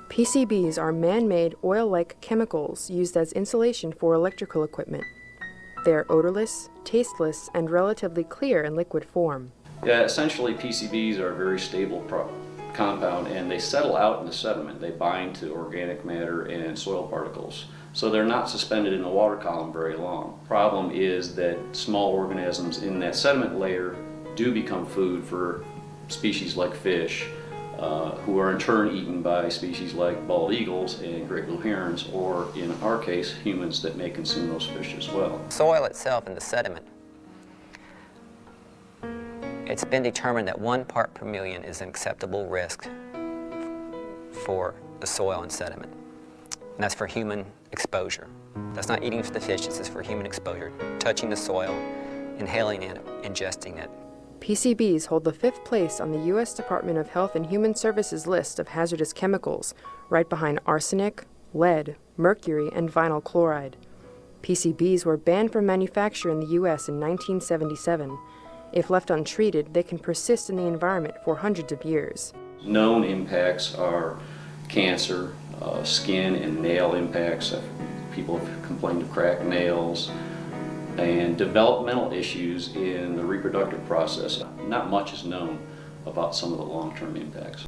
PCBs are man-made oil-like chemicals used as insulation for electrical equipment. They are odorless, tasteless, and relatively clear in liquid form. Yeah, essentially PCBs are a very stable compound, and they settle out in the sediment. They bind to organic matter and soil particles. So they're not suspended in the water column very long. Problem is that small organisms in that sediment layer do become food for species like fish, who are in turn eaten by species like bald eagles and great blue herons, or in our case, humans that may consume those fish as well. Soil itself and the sediment, it's been determined that 1 part per million is an acceptable risk for the soil and sediment. And that's for human exposure. That's not eating the fish, this is for human exposure, touching the soil, inhaling it, ingesting it. PCBs hold the 5th place on the U.S. Department of Health and Human Services list of hazardous chemicals, right behind arsenic, lead, mercury, and vinyl chloride. PCBs were banned from manufacture in the U.S. in 1977. If left untreated, they can persist in the environment for hundreds of years. Known impacts are cancer, skin and nail impacts. People have complained of cracked nails, and developmental issues in the reproductive process. Not much is known about some of the long-term impacts.